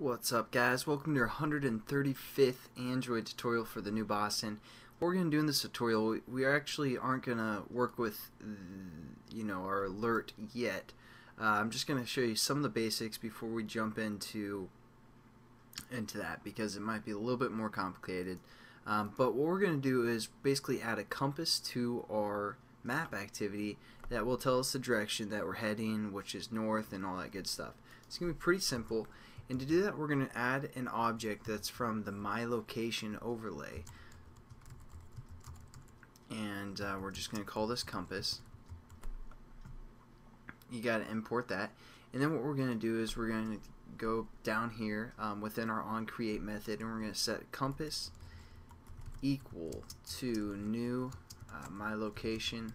What's up, guys? Welcome to your 135th Android tutorial for the new Boston. What we're going to do in this tutorial, we actually aren't going to work with our alert yet. I'm just going to show you some of the basics before we jump into that, because it might be a little bit more complicated. But what we're going to do is basically add a compass to our map activity that will tell us the direction that we're heading, which is north and all that good stuff. It's going to be pretty simple. And to do that, we're going to add an object that's from the My Location overlay. And we're just going to call this compass. You got to import that. And then what we're going to do is we're going to go down here within our onCreate method, and we're going to set compass equal to new My Location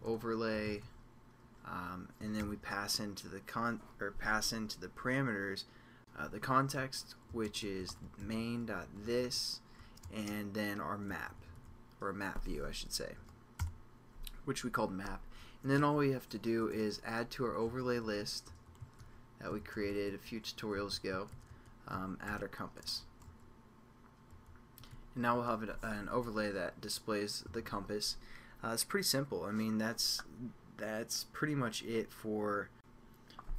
overlay. And then we pass into the parameters the context, which is main.this, and then our map, or map view I should say, which we called map. And then all we have to do is add to our overlay list that we created a few tutorials ago, add our compass. And now we'll have an overlay that displays the compass. It's pretty simple. I mean, that's pretty much it for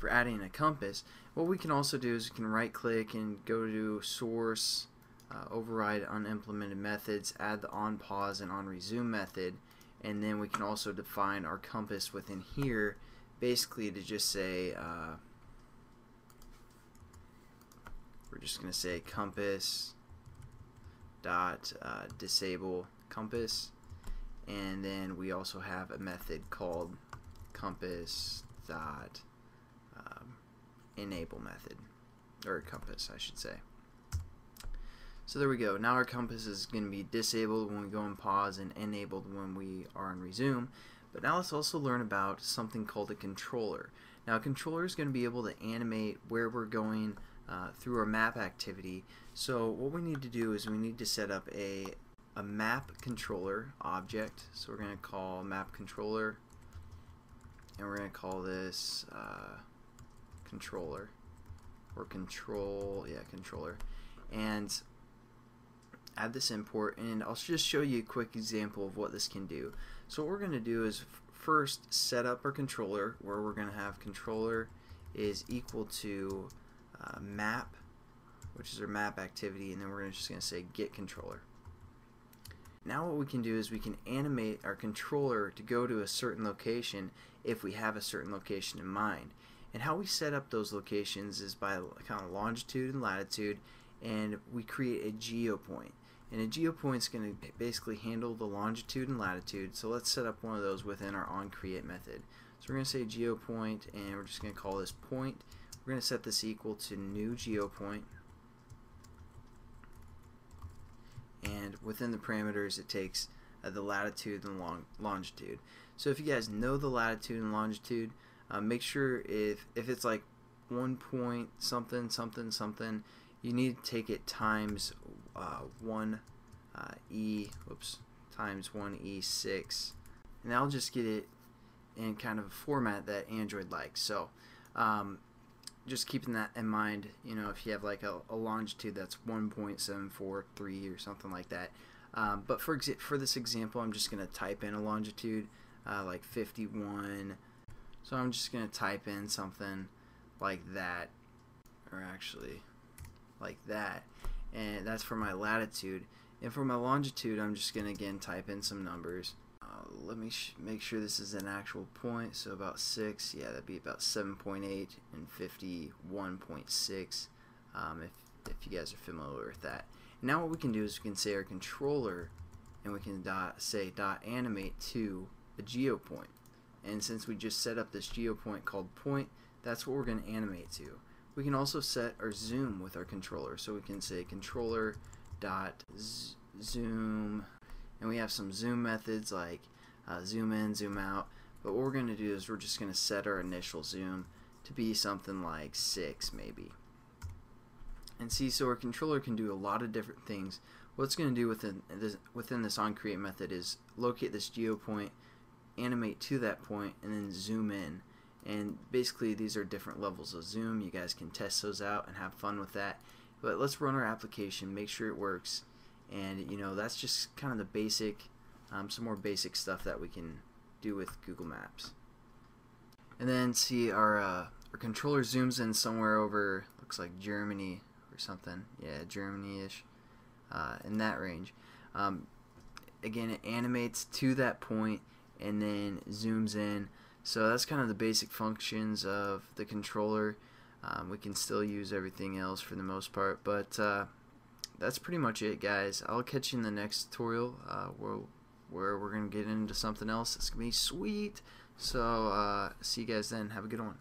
adding a compass. What we can also do is we can right click and go to source, override unimplemented methods, add the on pause and on resume method, and then we can also define our compass within here, basically to just say we're just going to say compass dot disable compass, and then we also have a method called compass dot enable method, or compass I should say. So there we go. Now our compass is going to be disabled when we go in pause and enabled when we are in resume. But now let's also learn about something called a controller. Now a controller is going to be able to animate where we're going through our map activity. So what we need to do is we need to set up a map controller object. So we're going to call map controller, and we're going to call this controller, or controller, and add this import. And I'll just show you a quick example of what this can do. So what we're going to do is first set up our controller, where we're going to have controller is equal to map, which is our map activity, and then we're just going to say get controller. Now what we can do is we can animate our controller to go to a certain location if we have a certain location in mind. And how we set up those locations is by kind of longitude and latitude, and we create a geopoint. And a geopoint is going to basically handle the longitude and latitude. So let's set up one of those within our onCreate method. So we're going to say geopoint, and we're just going to call this point. We're going to set this equal to new geopoint. And within the parameters it takes the latitude and longitude. So if you guys know the latitude and longitude, make sure if it's like 1 point something something something, you need to take it times 1 times 1e6, and I'll just get it in kind of a format that Android likes. So just keeping that in mind, if you have like a longitude that's 1.743 or something like that. But for this example, I'm just going to type in a longitude like 51. So I'm just going to type in something like that, or actually like that, and that's for my latitude. And for my longitude, I'm just going to again type in some numbers. Let me make sure this is an actual point. So about 6, yeah, that'd be about 7.8 and 51.6 if you guys are familiar with that. And now what we can do is we can say our controller, and we can say animate to a geopoint. And since we just set up this geopoint called point, that's what we're going to animate to. We can also set our zoom with our controller. So we can say controller dot zoom, and we have some zoom methods like zoom in, zoom out. But what we're going to do is we're just going to set our initial zoom to be something like 6 maybe. And see, so our controller can do a lot of different things. What it's going to do within this onCreate method is locate this geopoint, animate to that point, and then zoom in. And basically these are different levels of zoom. You guys can test those out and have fun with that. But let's run our application, make sure it works, and you know, that's just kind of the basic, some more basic stuff that we can do with Google Maps. And then see our controller zooms in somewhere over, looks like Germany or something. Yeah, Germany-ish, in that range. Again, it animates to that point and then zooms in. So that's kind of the basic functions of the controller. We can still use everything else for the most part, but that's pretty much it, guys. I'll catch you in the next tutorial where we're going to get into something else. It's going to be sweet. So see you guys then. Have a good one.